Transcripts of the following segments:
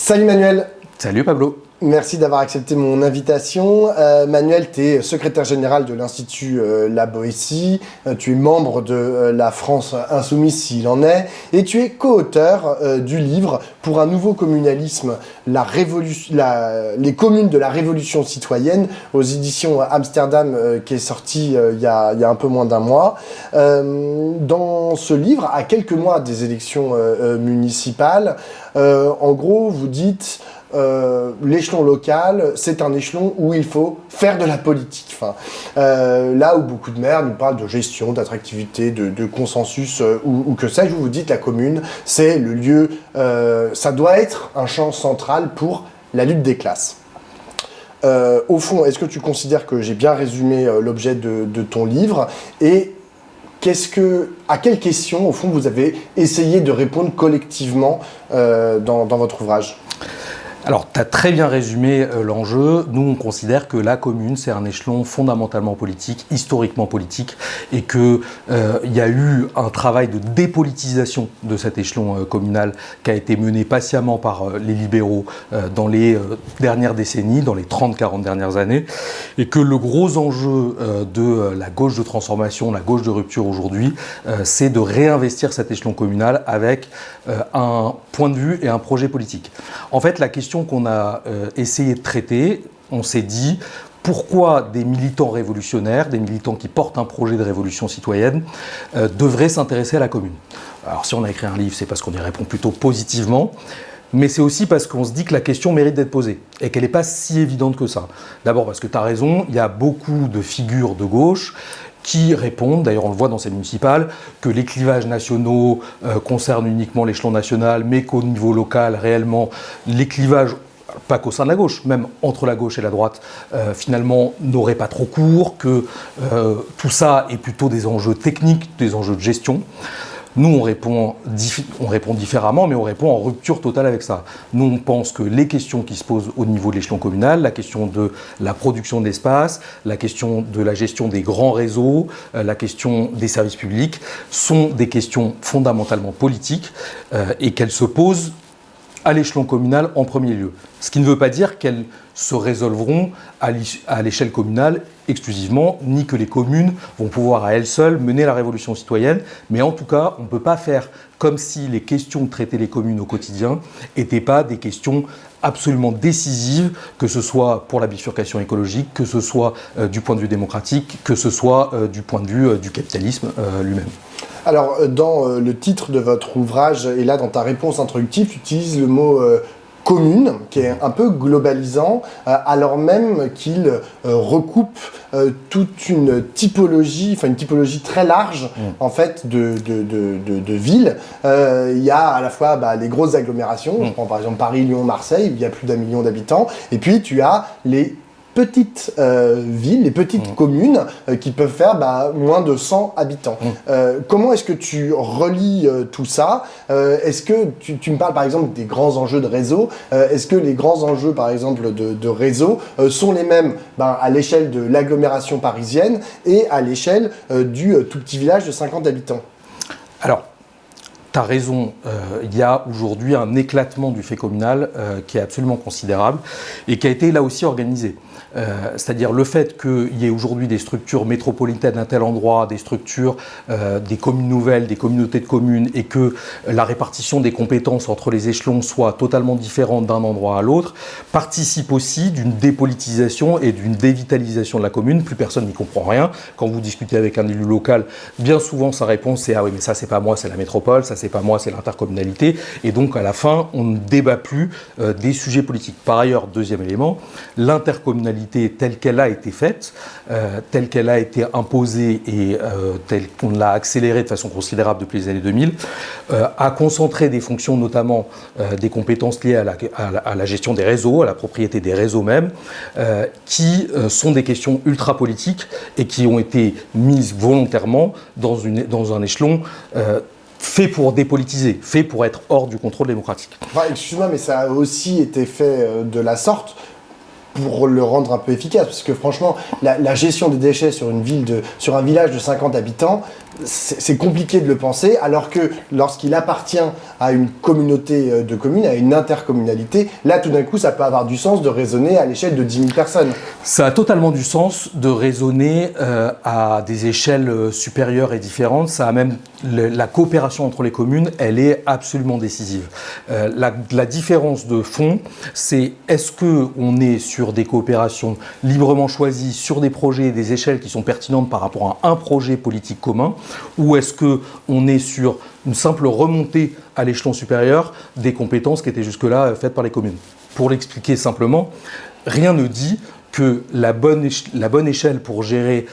Salut Manuel. Salut Pablo. Merci d'avoir accepté mon invitation. Manuel, tu es secrétaire général de l'Institut La Boétie, tu es membre de la France Insoumise s'il en est, et tu es co-auteur du livre Pour un nouveau communalisme, les communes de la révolution citoyenne, aux éditions Amsterdam, qui est sorti il y a un peu moins d'un mois. Dans ce livre, à quelques mois des élections municipales, en gros, vous dites... l'échelon local, c'est un échelon où il faut faire de la politique. Enfin, là où beaucoup de maires nous parlent de gestion, d'attractivité, de consensus ou que sais-je, vous dites la commune, c'est le lieu, ça doit être un champ central pour la lutte des classes. Au fond, est-ce que tu considères que j'ai bien résumé l'objet de ton livre et à quelles questions, au fond, vous avez essayé de répondre collectivement dans votre ouvrage ? Alors, tu as très bien résumé l'enjeu. Nous, on considère que la commune, c'est un échelon fondamentalement politique, historiquement politique, et qu'il y a eu un travail de dépolitisation de cet échelon communal qui a été mené patiemment par les libéraux dans les dernières décennies, dans les 30-40 dernières années, et que le gros enjeu de la gauche de transformation, la gauche de rupture aujourd'hui, c'est de réinvestir cet échelon communal avec un point de vue et un projet politique. En fait, la question qu'on a essayé de traiter, on s'est dit pourquoi des militants révolutionnaires, des militants qui portent un projet de révolution citoyenne, devraient s'intéresser à la commune. Alors si on a écrit un livre, c'est parce qu'on y répond plutôt positivement, mais c'est aussi parce qu'on se dit que la question mérite d'être posée et qu'elle n'est pas si évidente que ça. D'abord parce que tu as raison, il y a beaucoup de figures de gauche qui répondent, d'ailleurs on le voit dans ces municipales, que les clivages nationaux concernent uniquement l'échelon national, mais qu'au niveau local, réellement, les clivages, pas qu'au sein de la gauche, même entre la gauche et la droite, finalement, n'auraient pas trop cours, que tout ça est plutôt des enjeux techniques, des enjeux de gestion. Nous, on répond différemment, mais on répond en rupture totale avec ça. Nous, on pense que les questions qui se posent au niveau de l'échelon communal, la question de la production de l'espace, la question de la gestion des grands réseaux, la question des services publics, sont des questions fondamentalement politiques et qu'elles se posent à l'échelon communal en premier lieu. Ce qui ne veut pas dire qu'elles se résolveront à l'échelle communale exclusivement, ni que les communes vont pouvoir à elles seules mener la révolution citoyenne, mais en tout cas, on ne peut pas faire comme si les questions de traiter les communes au quotidien n'étaient pas des questions absolument décisives, que ce soit pour la bifurcation écologique, que ce soit du point de vue démocratique, que ce soit du point de vue du capitalisme lui-même. Alors, dans le titre de votre ouvrage, et là dans ta réponse introductive, tu utilises le mot commune, qui est un peu globalisant, alors même qu'il recoupe toute une typologie très large en fait de villes. Il y a à la fois les grosses agglomérations, je prends par exemple Paris, Lyon, Marseille, où il y a plus d'1 million d'habitants, et puis tu as les petites villes, les petites communes qui peuvent faire moins de 100 habitants. Comment est-ce que tu relis tout ça ? Est-ce que tu me parles par exemple des grands enjeux de réseau ? Est-ce que les grands enjeux par exemple de réseau sont les mêmes à l'échelle de l'agglomération parisienne et à l'échelle du tout petit village de 50 habitants ? Alors, tu as raison, il y a aujourd'hui un éclatement du fait communal qui est absolument considérable et qui a été là aussi organisé. C'est-à-dire le fait qu'il y ait aujourd'hui des structures métropolitaines à un tel endroit, des structures, des communes nouvelles, des communautés de communes, et que la répartition des compétences entre les échelons soit totalement différente d'un endroit à l'autre, participe aussi d'une dépolitisation et d'une dévitalisation de la commune. Plus personne n'y comprend rien. Quand vous discutez avec un élu local, bien souvent sa réponse c'est « Ah oui, mais ça c'est pas moi, c'est la métropole, ça c'est pas moi, c'est l'intercommunalité ». Et donc à la fin, on ne débat plus des sujets politiques. Par ailleurs, deuxième élément, l'intercommunalité telle qu'elle a été faite, telle qu'elle a été imposée et telle qu'on l'a accélérée de façon considérable depuis les années 2000, a concentré des fonctions, notamment des compétences liées à la gestion des réseaux, à la propriété des réseaux même, qui sont des questions ultra-politiques et qui ont été mises volontairement dans un échelon fait pour dépolitiser, fait pour être hors du contrôle démocratique. Excuse-moi, mais ça a aussi été fait de la sorte pour le rendre un peu efficace, parce que franchement, la gestion des déchets sur un village de 50 habitants, c'est compliqué de le penser, alors que lorsqu'il appartient à une communauté de communes, à une intercommunalité, là tout d'un coup ça peut avoir du sens de raisonner à l'échelle de 10 000 personnes. Ça a totalement du sens de raisonner à des échelles supérieures et différentes. Ça a même la coopération entre les communes, elle est absolument décisive. La différence de fond, c'est est-ce qu'on est sur des coopérations librement choisies, sur des projets et des échelles qui sont pertinentes par rapport à un projet politique commun, ou est-ce qu'on est sur une simple remontée à l'échelon supérieur des compétences qui étaient jusque-là faites par les communes. Pour l'expliquer simplement, rien ne dit que la bonne échelle pour gérer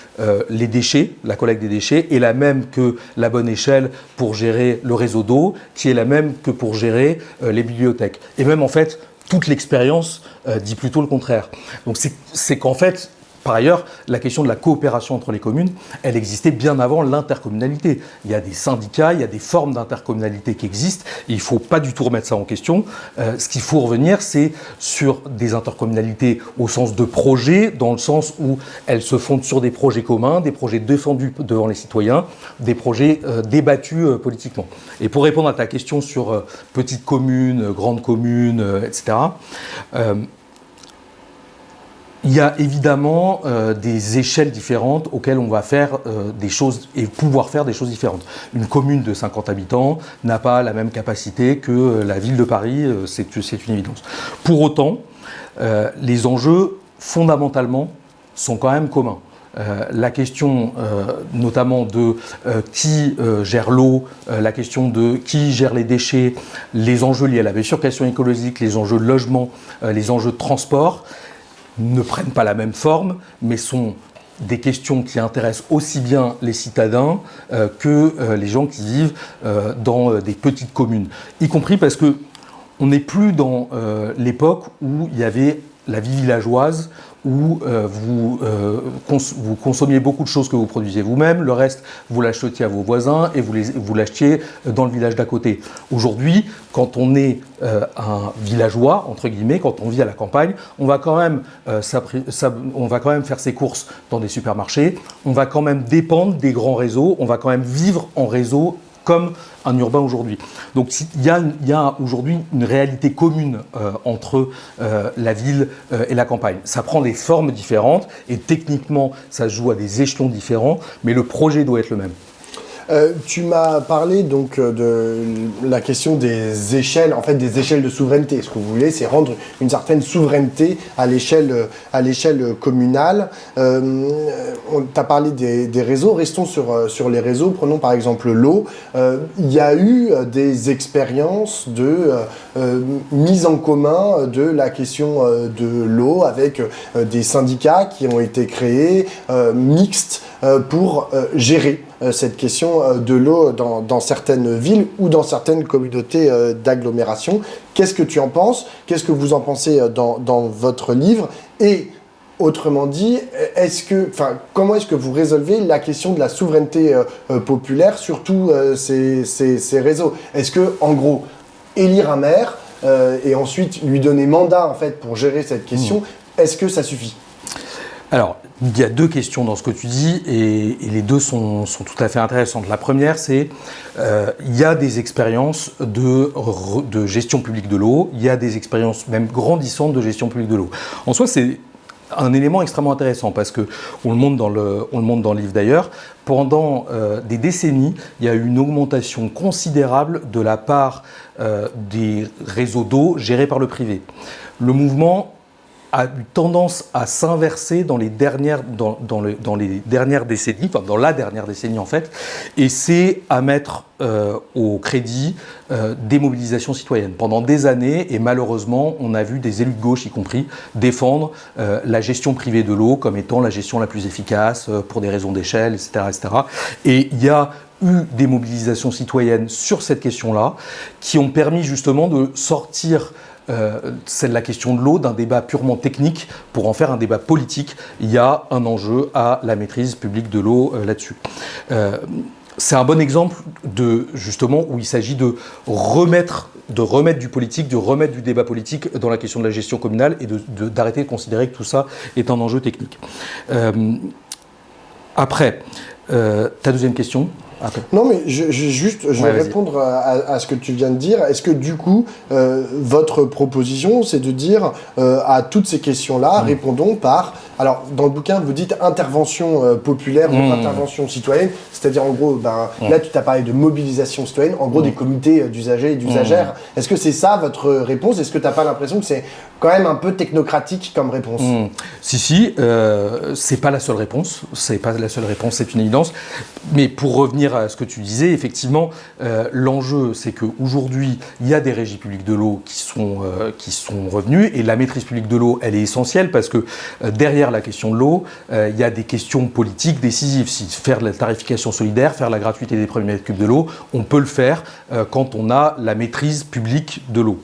les déchets, la collecte des déchets, est la même que la bonne échelle pour gérer le réseau d'eau, qui est la même que pour gérer les bibliothèques. Et même en fait, toute l'expérience dit plutôt le contraire. Donc c'est qu'en fait, par ailleurs, la question de la coopération entre les communes, elle existait bien avant l'intercommunalité. Il y a des syndicats, il y a des formes d'intercommunalité qui existent, et il ne faut pas du tout remettre ça en question. Ce qu'il faut revenir, c'est sur des intercommunalités au sens de projet, dans le sens où elles se fondent sur des projets communs, des projets défendus devant les citoyens, des projets débattus politiquement. Et pour répondre à ta question sur petites communes, grandes communes, etc., il y a évidemment des échelles différentes auxquelles on va faire des choses et pouvoir faire des choses différentes. Une commune de 50 habitants n'a pas la même capacité que la ville de Paris, c'est une évidence. Pour autant, les enjeux, fondamentalement, sont quand même communs. La question notamment de qui gère l'eau, la question de qui gère les déchets, les enjeux liés à la bifurcation écologique, les enjeux de logement, les enjeux de transport, ne prennent pas la même forme, mais sont des questions qui intéressent aussi bien les citadins que les gens qui vivent dans des petites communes. Y compris parce qu'on n'est plus dans l'époque où il y avait la vie villageoise, où vous consommiez beaucoup de choses que vous produisiez vous-même, le reste vous l'achetiez à vos voisins et vous l'achetiez dans le village d'à côté. Aujourd'hui, quand on est un villageois, entre guillemets, quand on vit à la campagne, on va quand même faire ses courses dans des supermarchés, on va quand même dépendre des grands réseaux, on va quand même vivre en réseau comme un urbain aujourd'hui. Donc il y a aujourd'hui une réalité commune entre la ville et la campagne. Ça prend des formes différentes et techniquement ça se joue à des échelons différents, mais le projet doit être le même. Tu m'as parlé donc de la question des échelles, en fait des échelles de souveraineté. Ce que vous voulez, c'est rendre une certaine souveraineté à l'échelle communale. Tu as parlé des réseaux, restons sur les réseaux. Prenons par exemple l'eau. Il y a eu des expériences de mise en commun de la question de l'eau avec des syndicats qui ont été créés, mixtes, pour gérer cette question de l'eau dans certaines villes ou dans certaines communautés d'agglomération. Qu'est-ce que tu en penses? Qu'est-ce que vous en pensez dans votre livre? Et autrement dit, comment est-ce que vous résolvez la question de la souveraineté populaire sur tous ces réseaux? Est-ce que, en gros, élire un maire et ensuite lui donner mandat en fait, pour gérer cette question, est-ce que ça suffit? Alors, il y a deux questions dans ce que tu dis et les deux sont tout à fait intéressantes. La première, c'est il y a des expériences de gestion publique de l'eau, il y a des expériences même grandissantes de gestion publique de l'eau. En soi, c'est un élément extrêmement intéressant parce que on le montre dans le livre d'ailleurs. Pendant des décennies, il y a eu une augmentation considérable de la part des réseaux d'eau gérés par le privé. Le mouvement a eu tendance à s'inverser dans les dernières décennies, enfin dans la dernière décennie en fait, et c'est à mettre au crédit des mobilisations citoyennes. Pendant des années, et malheureusement, on a vu des élus de gauche, y compris, défendre la gestion privée de l'eau comme étant la gestion la plus efficace pour des raisons d'échelle, etc., etc. Et il y a eu des mobilisations citoyennes sur cette question-là qui ont permis justement de sortir c'est la question de l'eau d'un débat purement technique pour en faire un débat politique. Il y a un enjeu à la maîtrise publique de l'eau là-dessus. c'est un bon exemple justement, où il s'agit de remettre du politique, de remettre du débat politique dans la question de la gestion communale et d'arrêter de considérer que tout ça est un enjeu technique. Après, ta deuxième question. Non, mais je vais répondre à ce que tu viens de dire. Est-ce que du coup, votre proposition, c'est de dire à toutes ces questions-là, répondons par... Alors, dans le bouquin, vous dites intervention populaire ou intervention citoyenne, c'est-à-dire en gros, là tu t'as parlé de mobilisation citoyenne, en gros des comités d'usagers et d'usagères. Est-ce que c'est ça votre réponse? Est-ce que t'as pas l'impression que c'est quand même un peu technocratique comme réponse? Si, c'est pas la seule réponse, c'est une évidence. Mais pour revenir à ce que tu disais, effectivement, l'enjeu, c'est qu'aujourd'hui, il y a des régies publiques de l'eau qui sont revenues, et la maîtrise publique de l'eau, elle est essentielle, parce que derrière la question de l'eau, il y a des questions politiques décisives. Si faire la tarification solidaire, faire la gratuité des premiers mètres cubes de l'eau, on peut le faire quand on a la maîtrise publique de l'eau.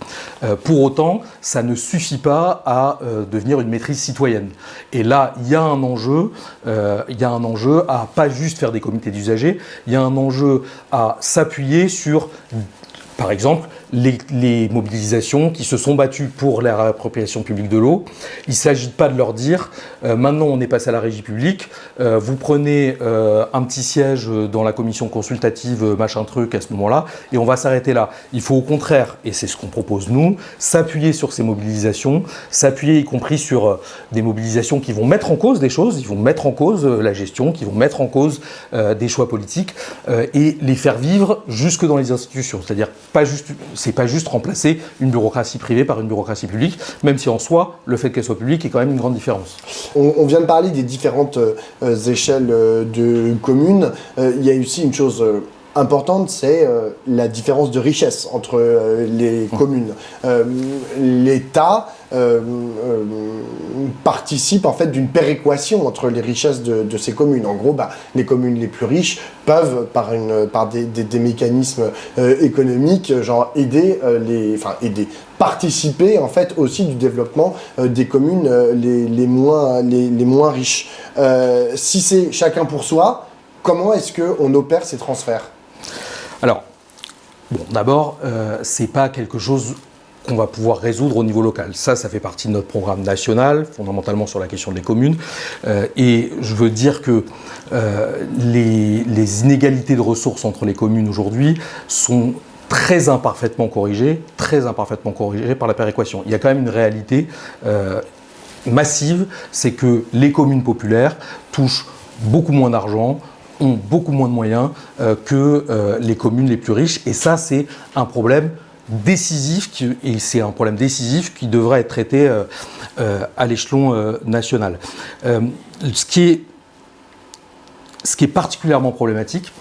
Pour autant, ça ne suffit pas à devenir une maîtrise citoyenne. Et là, il y a un enjeu à pas juste faire des comités d'usagers, il y a un enjeu à s'appuyer sur, par exemple, les mobilisations qui se sont battues pour la réappropriation publique de l'eau. Il ne s'agit pas de leur dire maintenant on est passé à la régie publique, vous prenez un petit siège dans la commission consultative machin truc à ce moment-là et on va s'arrêter là. Il faut au contraire, et c'est ce qu'on propose nous, s'appuyer sur ces mobilisations, s'appuyer y compris sur des mobilisations qui vont mettre en cause des choses, ils vont mettre en cause la gestion, qui vont mettre en cause des choix politiques et les faire vivre jusque dans les institutions. C'est-à-dire c'est pas juste remplacer une bureaucratie privée par une bureaucratie publique, même si en soi, le fait qu'elle soit publique est quand même une grande différence. On vient de parler des différentes échelles de communes. Il y a aussi une chose importante, c'est la différence de richesse entre les communes. L'État participe en fait d'une péréquation entre les richesses de ces communes. En gros, les communes les plus riches peuvent, par des mécanismes économiques, genre participer en fait aussi du développement des communes les moins riches. Si c'est chacun pour soi, comment est-ce qu'on opère ces transferts ? Alors, d'abord, c'est pas quelque chose qu'on va pouvoir résoudre au niveau local. Ça fait partie de notre programme national, fondamentalement sur la question des communes. Et je veux dire que les inégalités de ressources entre les communes aujourd'hui sont très imparfaitement corrigées par la péréquation. Il y a quand même une réalité massive, c'est que les communes populaires touchent beaucoup moins d'argent, ont beaucoup moins de moyens que les communes les plus riches. Et ça, c'est un problème décisif, et c'est un problème décisif qui devrait être traité à l'échelon national. Ce qui est particulièrement problématique,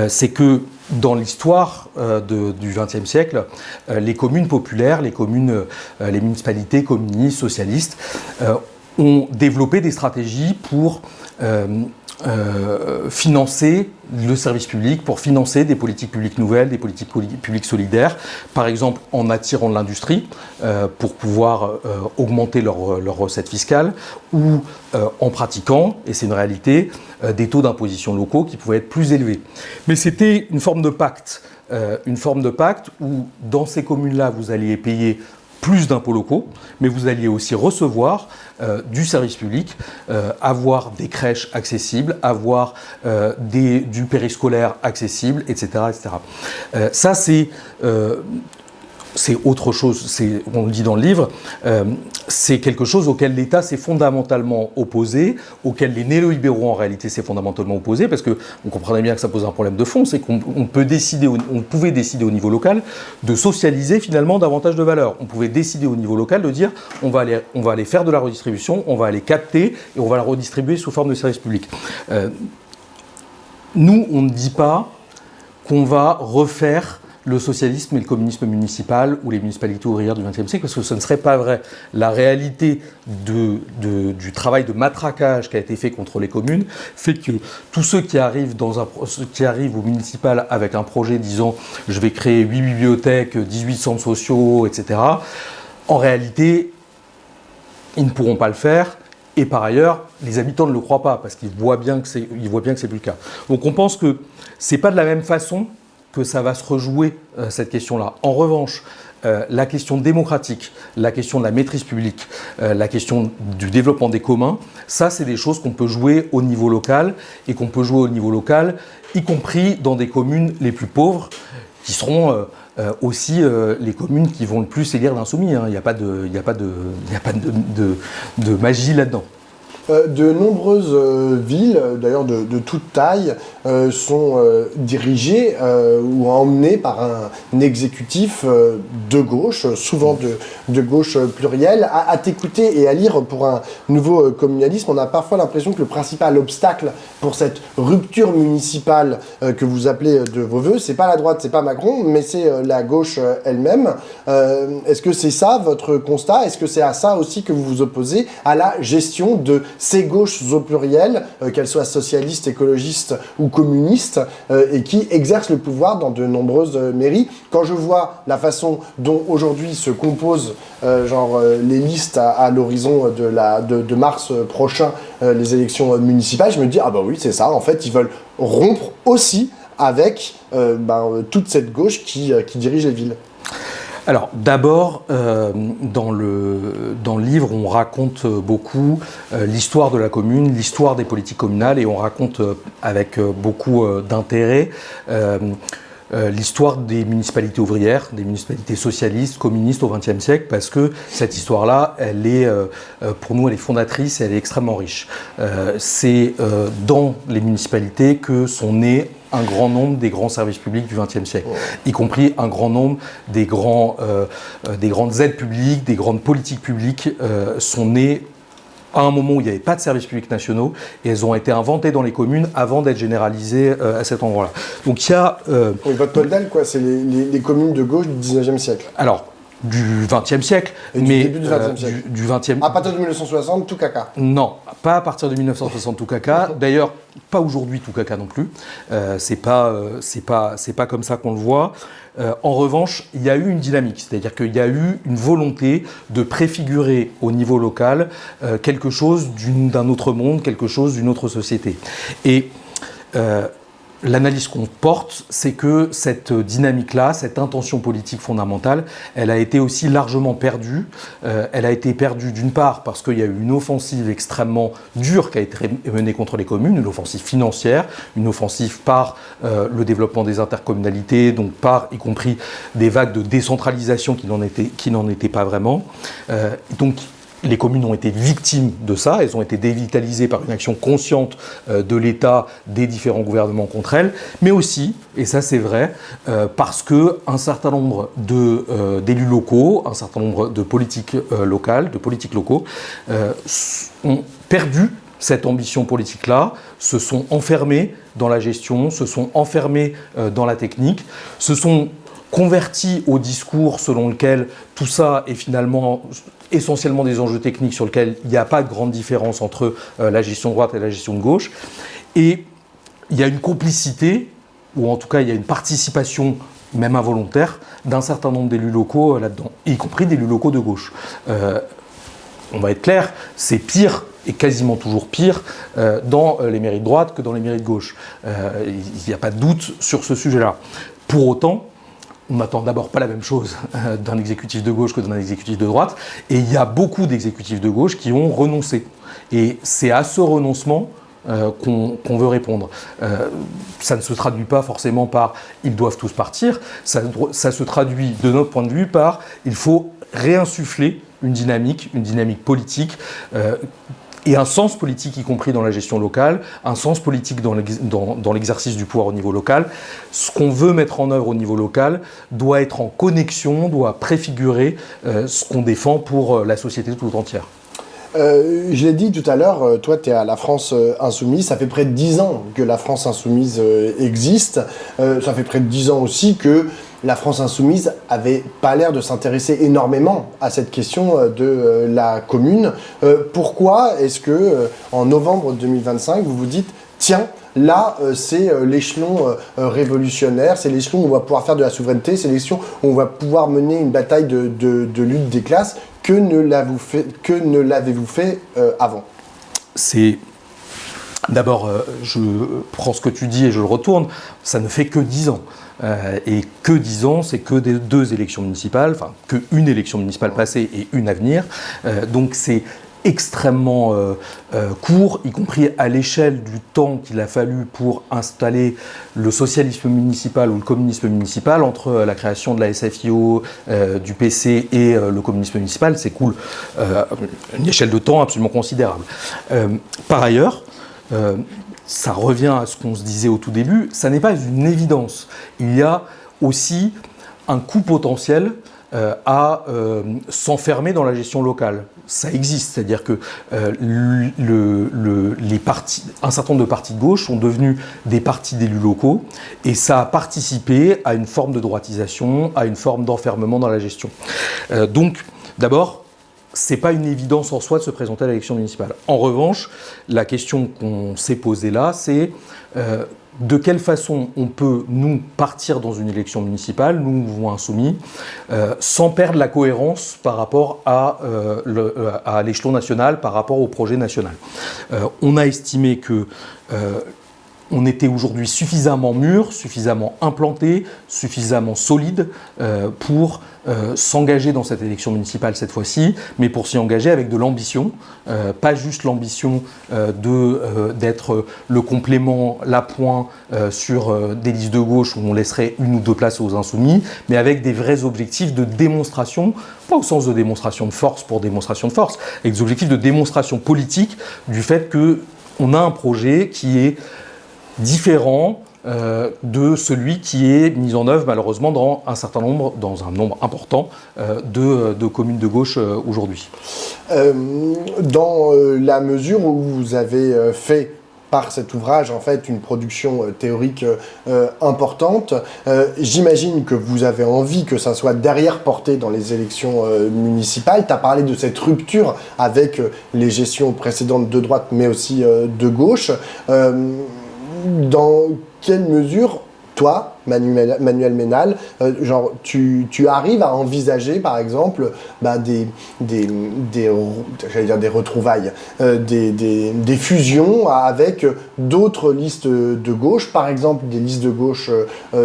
c'est que dans l'histoire du XXe siècle, les communes populaires, les municipalités communistes, socialistes, ont développé des stratégies pour financer le service public, pour financer des politiques publiques nouvelles, des politiques publiques solidaires, par exemple en attirant de l'industrie pour pouvoir augmenter leurs recettes fiscales, ou en pratiquant, et c'est une réalité, des taux d'imposition locaux qui pouvaient être plus élevés. Mais c'était une forme de pacte où dans ces communes-là, vous alliez payer plus d'impôts locaux, mais vous alliez aussi recevoir du service public, avoir des crèches accessibles, avoir du périscolaire accessible, etc. etc. Ça, c'est autre chose, on le dit dans le livre, c'est quelque chose auquel l'État s'est fondamentalement opposé, auquel les néolibéraux en réalité s'est fondamentalement opposé, parce qu'on comprenait bien que ça pose un problème de fond, c'est qu'on pouvait décider au niveau local de socialiser finalement davantage de valeur. On pouvait décider au niveau local de dire on va aller faire de la redistribution, on va aller capter et on va la redistribuer sous forme de service public. Nous, on ne dit pas qu'on va refaire le socialisme et le communisme municipal ou les municipalités ouvrières du XXe siècle, parce que ce ne serait pas vrai. La réalité du travail de matraquage qui a été fait contre les communes fait que tous ceux qui arrivent au municipal avec un projet disant « je vais créer 8 bibliothèques, 18 centres sociaux, etc. », en réalité, ils ne pourront pas le faire. Et par ailleurs, les habitants ne le croient pas, parce qu'ils voient bien que c'est plus le cas. Donc on pense que c'est pas de la même façon que ça va se rejouer, cette question-là. En revanche, la question démocratique, la question de la maîtrise publique, la question du développement des communs, ça c'est des choses qu'on peut jouer au niveau local, et qu'on peut jouer au niveau local, y compris dans des communes les plus pauvres, qui seront aussi les communes qui vont le plus élire d'insoumis. Il n'y a pas de magie là-dedans. De nombreuses villes, d'ailleurs de toute taille, sont dirigées ou emmenées par un exécutif de gauche, souvent de gauche plurielle. À t'écouter et à lire pour un nouveau communalisme, on a parfois l'impression que le principal obstacle pour cette rupture municipale que vous appelez de vos voeux, c'est pas la droite, c'est pas Macron, mais c'est la gauche elle-même. Est-ce que c'est ça votre constat? Est-ce que c'est à ça aussi que vous vous opposez, à la gestion de ces gauches au pluriel, qu'elles soient socialistes, écologistes ou communistes, et qui exercent le pouvoir dans de nombreuses mairies? Quand je vois la façon dont aujourd'hui se composent les listes à l'horizon de mars prochain, les élections municipales, je me dis, ah bah oui, c'est ça, en fait, ils veulent rompre aussi avec toute cette gauche qui dirige les villes. Alors d'abord, dans le livre, on raconte beaucoup l'histoire de la commune, l'histoire des politiques communales, et on raconte avec beaucoup d'intérêt l'histoire des municipalités ouvrières, des municipalités socialistes, communistes au XXe siècle, parce que cette histoire-là, elle est, pour nous, elle est fondatrice et elle est extrêmement riche. C'est dans les municipalités que sont nés un grand nombre des grands services publics du XXe siècle, y compris un grand nombre des grandes aides publiques, des grandes politiques publiques sont nées à un moment où il n'y avait pas de services publics nationaux, et elles ont été inventées dans les communes avant d'être généralisées à cet endroit-là. Donc il y a... votre modèle, quoi, c'est les communes de gauche du 19e siècle. Alors, du XXe siècle, et mais du début du XXe siècle. Du 20e... À partir de 1960, tout caca. Non, pas à partir de 1960 tout caca. D'ailleurs, pas aujourd'hui tout caca non plus. C'est pas comme ça qu'on le voit. En revanche, il y a eu une dynamique, c'est-à-dire qu'il y a eu une volonté de préfigurer au niveau local quelque chose d'un autre monde, quelque chose d'une autre société. Et l'analyse qu'on porte, c'est que cette dynamique-là, cette intention politique fondamentale, elle a été aussi largement perdue. Elle a été perdue d'une part parce qu'il y a eu une offensive extrêmement dure qui a été menée contre les communes, une offensive financière, une offensive par le développement des intercommunalités, donc par y compris des vagues de décentralisation qui n'en étaient pas vraiment. Donc les communes ont été victimes de ça, elles ont été dévitalisées par une action consciente de l'État, des différents gouvernements contre elles, mais aussi, et ça c'est vrai, parce qu'un certain nombre d'élus locaux, un certain nombre de politiques locales, de politiques locaux, ont perdu cette ambition politique-là, se sont enfermés dans la gestion, se sont enfermés dans la technique, se sont convertis au discours selon lequel tout ça est finalement essentiellement des enjeux techniques sur lesquels il n'y a pas de grande différence entre la gestion de droite et la gestion de gauche. Et il y a une complicité, ou en tout cas il y a une participation, même involontaire, d'un certain nombre d'élus locaux là-dedans, y compris d'élus locaux de gauche. On va être clair, c'est pire, et quasiment toujours pire, dans les mairies de droite que dans les mairies de gauche. Il n'y a pas de doute sur ce sujet-là. Pour autant, on n'attend d'abord pas la même chose d'un exécutif de gauche que d'un exécutif de droite, et il y a beaucoup d'exécutifs de gauche qui ont renoncé. Et c'est à ce renoncement qu'on veut répondre. Ça ne se traduit pas forcément par « ils doivent tous partir », ça se traduit de notre point de vue par « il faut réinsuffler une dynamique politique », et un sens politique, y compris dans la gestion locale, un sens politique dans l'exercice du pouvoir au niveau local. Ce qu'on veut mettre en œuvre au niveau local doit être en connexion, doit préfigurer ce qu'on défend pour la société tout entière. Je l'ai dit tout à l'heure, toi tu es à la France Insoumise, ça fait près de 10 ans que la France Insoumise existe, ça fait près de 10 ans aussi que la France Insoumise avait pas l'air de s'intéresser énormément à cette question de la commune. Pourquoi est-ce que en novembre 2025 vous vous dites tiens, là, c'est l'échelon révolutionnaire, c'est l'échelon où on va pouvoir faire de la souveraineté, c'est l'échelon où on va pouvoir mener une bataille de lutte des classes. Que ne l'avez-vous fait avant ? c'est... D'abord, je prends ce que tu dis et je le retourne, ça ne fait que 10 ans. Et que 10 ans, c'est que des 2 élections municipales, enfin, qu'une élection municipale passée et une à venir. Donc c'est extrêmement court, y compris à l'échelle du temps qu'il a fallu pour installer le socialisme municipal ou le communisme municipal, entre la création de la SFIO, du PC et le communisme municipal, c'est cool. Une échelle de temps absolument considérable. Par ailleurs, ça revient à ce qu'on se disait au tout début, ça n'est pas une évidence. Il y a aussi un coût potentiel à s'enfermer dans la gestion locale. Ça existe, c'est-à-dire que un certain nombre de partis de gauche sont devenus des partis d'élus locaux et ça a participé à une forme de droitisation, à une forme d'enfermement dans la gestion. Donc, d'abord, c'est pas une évidence en soi de se présenter à l'élection municipale. En revanche, la question qu'on s'est posée là, c'est de quelle façon on peut, nous, partir dans une élection municipale, nous, mouvement insoumis, sans perdre la cohérence par rapport à l'échelon national, par rapport au projet national. On a estimé que on était aujourd'hui suffisamment mûr, suffisamment implanté, suffisamment solide pour s'engager dans cette élection municipale cette fois-ci, mais pour s'y engager avec de l'ambition, pas juste l'ambition d'être le complément, l'appoint sur des listes de gauche où on laisserait 1 ou 2 places aux insoumis, mais avec des vrais objectifs de démonstration, pas au sens de démonstration de force pour démonstration de force, avec des objectifs de démonstration politique du fait qu'on a un projet qui est différent de celui qui est mis en œuvre malheureusement dans un nombre important de communes de gauche aujourd'hui. Dans la mesure où vous avez fait par cet ouvrage, en fait, une production théorique importante. J'imagine que vous avez envie que ça soit derrière porté dans les élections municipales. Tu as parlé de cette rupture avec les gestions précédentes de droite, mais aussi de gauche. Dans quelle mesure, toi, Manuel Ménal, tu arrives à envisager, par exemple, j'allais dire des retrouvailles, des fusions avec d'autres listes de gauche, par exemple des listes de gauche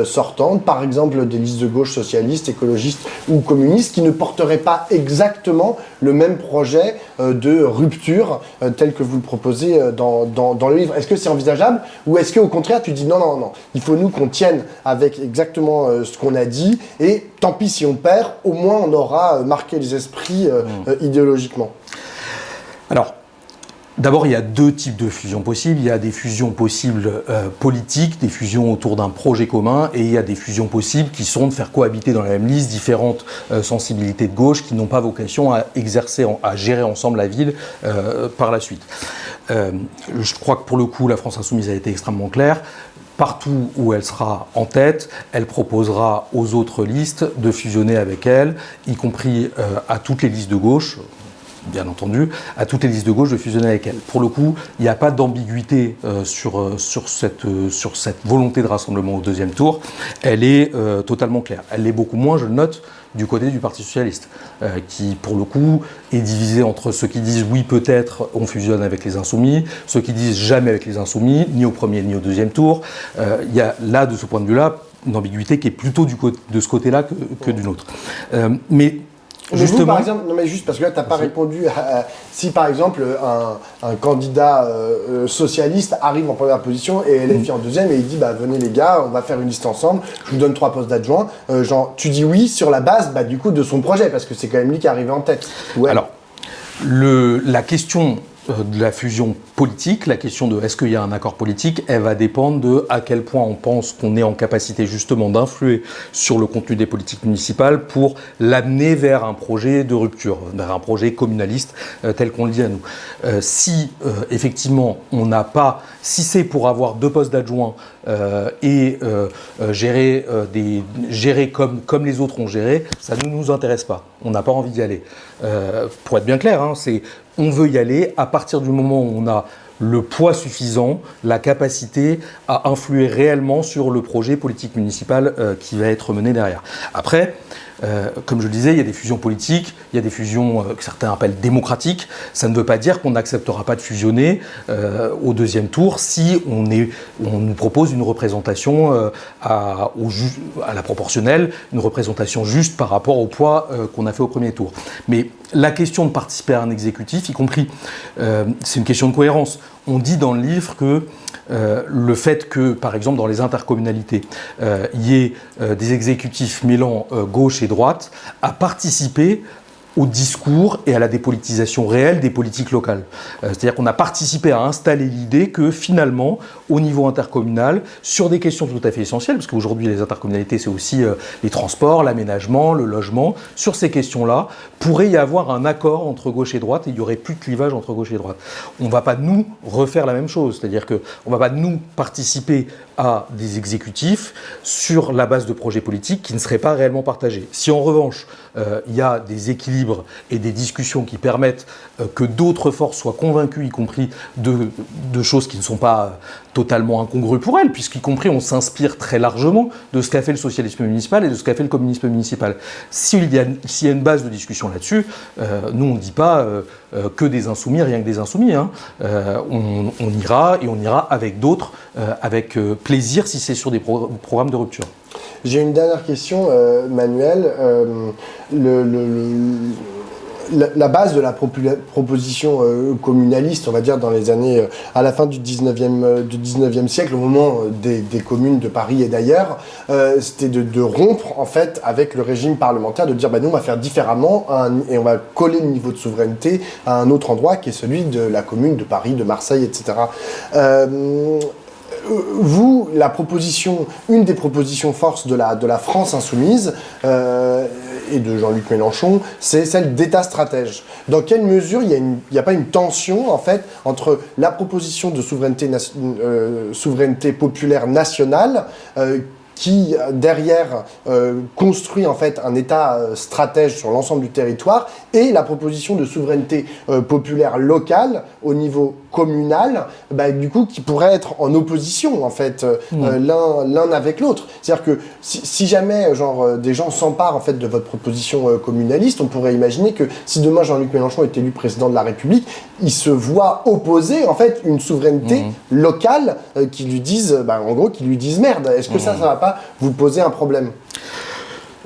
sortantes, par exemple des listes de gauche socialistes, écologistes ou communistes, qui ne porteraient pas exactement le même projet de rupture tel que vous le proposez dans le livre. Est-ce que c'est envisageable ou est-ce qu'au contraire tu dis non, il faut nous qu'on tienne avec exactement ce qu'on a dit, et tant pis si on perd, au moins on aura marqué les esprits idéologiquement. Alors, d'abord, il y a 2 types de fusions possibles. Il y a des fusions possibles politiques, des fusions autour d'un projet commun, et il y a des fusions possibles qui sont de faire cohabiter dans la même liste différentes sensibilités de gauche qui n'ont pas vocation à gérer ensemble la ville par la suite. Je crois que pour le coup, la France Insoumise a été extrêmement claire. Partout où elle sera en tête, elle proposera aux autres listes de fusionner avec elle, y compris à toutes les listes de gauche, bien entendu, à toutes les listes de gauche de fusionner avec elle. Pour le coup, il n'y a pas d'ambiguïté sur cette volonté de rassemblement au 2e tour. Elle est totalement claire. Elle l'est beaucoup moins, je le note, du côté du Parti Socialiste, qui, pour le coup, est divisé entre ceux qui disent « oui, peut-être, on fusionne avec les Insoumis », ceux qui disent « jamais avec les Insoumis, ni au 1er ni au 2e tour ». Il y a là, de ce point de vue-là, une ambiguïté qui est plutôt de ce côté-là que d'une autre. Mais justement, vous, par exemple, non mais juste parce que là tu n'as pas répondu à si par exemple un candidat socialiste arrive en première position et LFI en 2e et il dit venez les gars, on va faire une liste ensemble, je vous donne 3 postes d'adjoint, tu dis oui sur la base du coup de son projet parce que c'est quand même lui qui est arrivé en tête. Ouais. Alors la question de la fusion politique, la question de est-ce qu'il y a un accord politique, elle va dépendre de à quel point on pense qu'on est en capacité justement d'influer sur le contenu des politiques municipales pour l'amener vers un projet de rupture, vers un projet communaliste tel qu'on le dit à nous. Si effectivement on n'a pas, si c'est pour avoir 2 postes d'adjoints et gérer comme les autres ont géré, ça ne nous intéresse pas. On n'a pas envie d'y aller. Pour être bien clair, on veut y aller à partir du moment où on a le poids suffisant, la capacité à influer réellement sur le projet politique municipal qui va être mené derrière. Après, comme je le disais, il y a des fusions politiques, il y a des fusions que certains appellent démocratiques. Ça ne veut pas dire qu'on n'acceptera pas de fusionner au deuxième tour si on nous propose une représentation à la proportionnelle, une représentation juste par rapport au poids qu'on a fait au premier tour. Mais la question de participer à un exécutif, y compris, c'est une question de cohérence. On dit dans le livre que le fait que, par exemple, dans les intercommunalités, il y ait des exécutifs mêlant gauche et droite, a participé au discours et à la dépolitisation réelle des politiques locales. C'est-à-dire qu'on a participé à installer l'idée que finalement, au niveau intercommunal, sur des questions tout à fait essentielles, parce qu'aujourd'hui les intercommunalités c'est aussi les transports, l'aménagement, le logement, sur ces questions-là, pourrait y avoir un accord entre gauche et droite et il n'y aurait plus de clivage entre gauche et droite. On ne va pas nous refaire la même chose, c'est-à-dire qu'on ne va pas nous participer à des exécutifs sur la base de projets politiques qui ne seraient pas réellement partagés. Si en revanche, il y a des équilibres et des discussions qui permettent que d'autres forces soient convaincues, y compris de choses qui ne sont pas totalement incongrues pour elles, puisqu'y compris on s'inspire très largement de ce qu'a fait le socialisme municipal et de ce qu'a fait le communisme municipal. S'il y a une base de discussion là-dessus, nous on ne dit pas que des insoumis, rien que des insoumis. Hein. On ira et on ira avec d'autres, avec plaisir si c'est sur des programmes de rupture. J'ai une dernière question, Manuel. La base de la proposition communaliste, on va dire, dans les années, à la fin du 19e siècle, au moment des communes de Paris et d'ailleurs, c'était de rompre, en fait, avec le régime parlementaire, de dire, nous, on va faire différemment et on va coller le niveau de souveraineté à un autre endroit, qui est celui de la commune de Paris, de Marseille, etc. Vous, une des propositions forces de la France insoumise et de Jean-Luc Mélenchon, c'est celle d'État stratège. Dans quelle mesure il n'y a pas une tension en fait entre la proposition de souveraineté populaire nationale qui derrière construit en fait un État stratège sur l'ensemble du territoire et la proposition de souveraineté populaire locale au niveau communal, du coup qui pourrait être en opposition en fait l'un avec l'autre. C'est-à-dire que si jamais des gens s'emparent en fait de votre proposition communaliste, on pourrait imaginer que si demain Jean-Luc Mélenchon est élu président de la République, il se voit opposer en fait une souveraineté locale qui lui disent merde. Est-ce que ça va pas vous poser un problème ?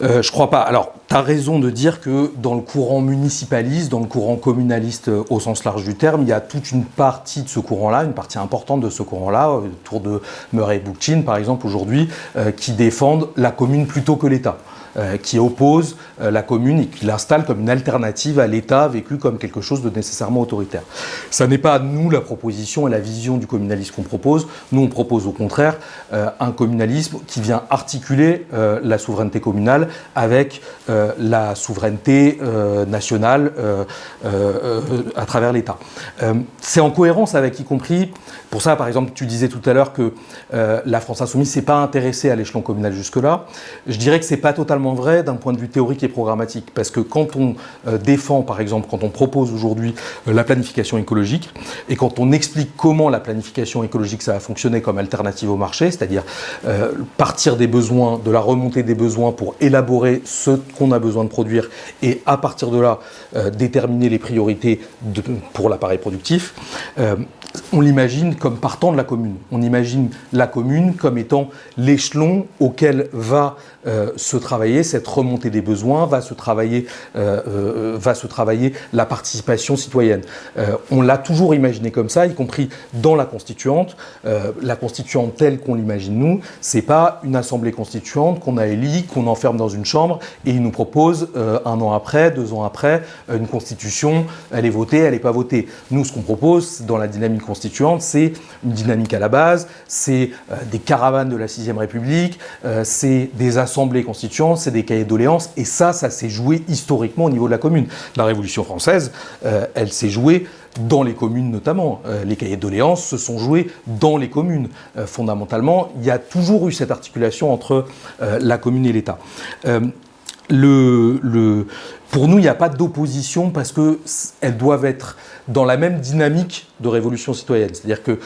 Je crois pas. Alors, tu as raison de dire que dans le courant municipaliste, dans le courant communaliste au sens large du terme, il y a toute une partie de ce courant-là, une partie importante de ce courant-là, autour de Murray et Bookchin par exemple aujourd'hui, qui défendent la commune plutôt que l'État. Qui oppose la commune et qui l'installe comme une alternative à l'État vécu comme quelque chose de nécessairement autoritaire. Ça n'est pas nous la proposition et la vision du communalisme qu'on propose. Nous on propose au contraire un communalisme qui vient articuler la souveraineté communale avec la souveraineté nationale à travers l'État. C'est en cohérence avec, y compris, pour ça par exemple tu disais tout à l'heure que la France insoumise s'est pas intéressée à l'échelon communal jusque-là. Je dirais que c'est pas totalement vrai d'un point de vue théorique et programmatique, parce que quand on défend, par exemple, quand on propose aujourd'hui la planification écologique, et quand on explique comment la planification écologique ça va fonctionner comme alternative au marché, c'est-à-dire partir des besoins, de la remontée des besoins pour élaborer ce qu'on a besoin de produire, et à partir de là, déterminer les priorités pour l'appareil productif, on l'imagine comme partant de la commune. On imagine la commune comme étant l'échelon auquel va se travailler cette remontée des besoins, va se travailler la participation citoyenne. On l'a toujours imaginé comme ça, y compris dans la constituante. La constituante telle qu'on l'imagine nous, c'est pas une assemblée constituante qu'on a élie, qu'on enferme dans une chambre et il nous propose 1 an après, 2 ans après, une constitution, elle est votée, elle n'est pas votée. Nous, ce qu'on propose dans la dynamique constituante, c'est une dynamique à la base, c'est des caravanes de la 6ème République, c'est des assemblées constituantes, c'est des cahiers de doléances, et ça s'est joué historiquement au niveau de la commune. La Révolution française, elle s'est jouée dans les communes notamment. Les cahiers de doléances se sont joués dans les communes. Fondamentalement, il y a toujours eu cette articulation entre la commune et l'État. pour nous, il n'y a pas d'opposition parce qu'elles doivent être dans la même dynamique de révolution citoyenne. C'est-à-dire que,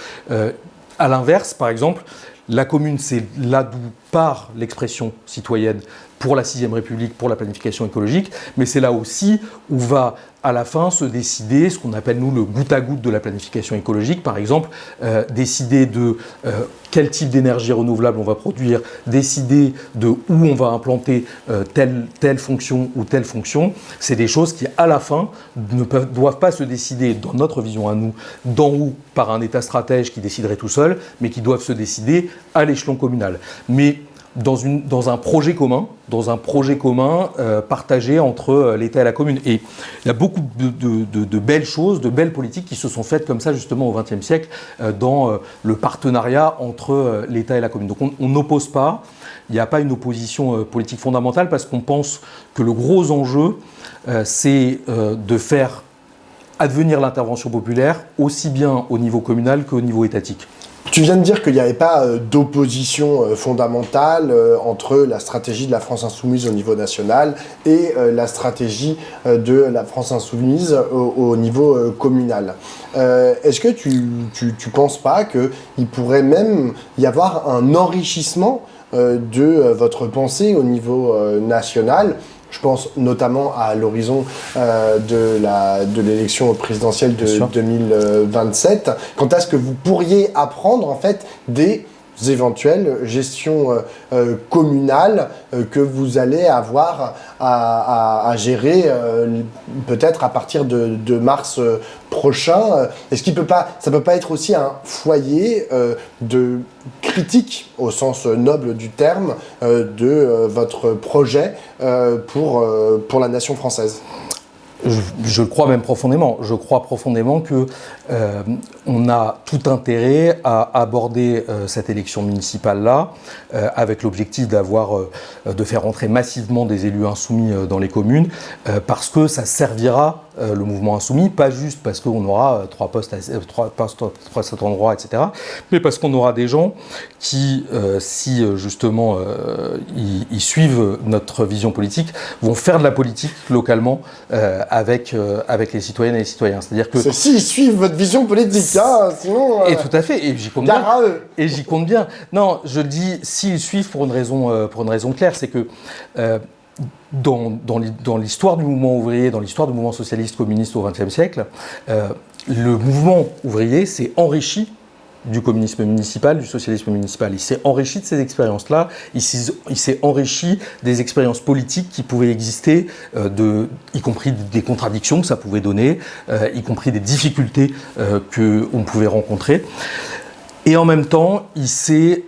à l'inverse, par exemple, la commune, c'est là d'où part l'expression citoyenne pour la 6ème République, pour la planification écologique, mais c'est là aussi où va à la fin se décider ce qu'on appelle nous le goutte à goutte de la planification écologique, par exemple, décider de quel type d'énergie renouvelable on va produire, décider de où on va implanter telle fonction ou telle fonction. C'est des choses qui, à la fin, doivent pas se décider, dans notre vision à nous, d'en haut par un État stratège qui déciderait tout seul, mais qui doivent se décider à l'échelon communal. Mais dans un projet commun, partagé entre l'État et la commune. Et il y a beaucoup de belles choses, de belles politiques qui se sont faites comme ça justement au XXe siècle dans le partenariat entre l'État et la commune. Donc on n'oppose pas, il n'y a pas une opposition politique fondamentale parce qu'on pense que le gros enjeu, c'est de faire advenir l'intervention populaire aussi bien au niveau communal qu'au niveau étatique. Tu viens de dire qu'il n'y avait pas d'opposition fondamentale entre la stratégie de la France Insoumise au niveau national et la stratégie de la France Insoumise au niveau communal. Est-ce que tu penses pas qu'il pourrait même y avoir un enrichissement de votre pensée au niveau national ? Je pense notamment à l'horizon de l'élection présidentielle de 2027. Quant à ce que vous pourriez apprendre en fait des éventuelles gestions communales que vous allez avoir à gérer peut-être à partir de mars prochain. Est-ce qu'il ça peut pas être aussi un foyer de critique au sens noble du terme de votre projet pour la nation française ? Je le crois même profondément. Je crois profondément que on a tout intérêt à aborder cette élection municipale-là avec l'objectif de faire entrer massivement des élus insoumis dans les communes parce que ça servira le mouvement insoumis, pas juste parce qu'on aura 3 postes à cet endroit, etc., mais parce qu'on aura des gens qui, si justement ils suivent notre vision politique, vont faire de la politique localement avec les citoyennes et les citoyens. C'est-à-dire que s'ils suivent votre vision politique, hein, sinon. Et tout à fait, et j'y compte bien. Et j'y compte bien. Non, je dis s'ils suivent pour une raison claire, c'est que dans l'histoire du mouvement ouvrier, dans l'histoire du mouvement socialiste communiste au XXe siècle, le mouvement ouvrier s'est enrichi du communisme municipal, du socialisme municipal. Il s'est enrichi de ces expériences-là, il s'est enrichi des expériences politiques qui pouvaient exister, y compris des contradictions que ça pouvait donner, y compris des difficultés qu'on pouvait rencontrer. Et en même temps, il s'est,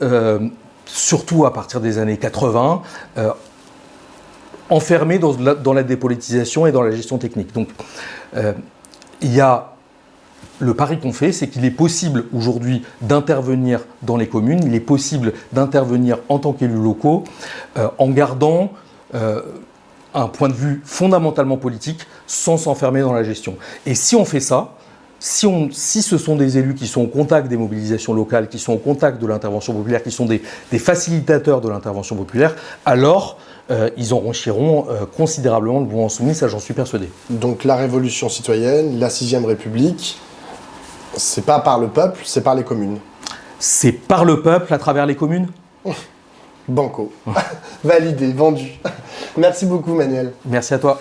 surtout à partir des années 80, enfermé dans la dépolitisation et dans la gestion technique. Donc, il y a le pari qu'on fait, c'est qu'il est possible aujourd'hui d'intervenir dans les communes, il est possible d'intervenir en tant qu'élus locaux en gardant un point de vue fondamentalement politique sans s'enfermer dans la gestion. Et si on fait ça, si ce sont des élus qui sont au contact des mobilisations locales, qui sont au contact de l'intervention populaire, qui sont des facilitateurs de l'intervention populaire, alors ils enrichiront considérablement le mouvement insoumis, ça j'en suis persuadé. Donc la révolution citoyenne, la 6ème République, c'est pas par le peuple, c'est par les communes. C'est par le peuple à travers les communes ? Banco. Validé, vendu. Merci beaucoup Manuel. Merci à toi.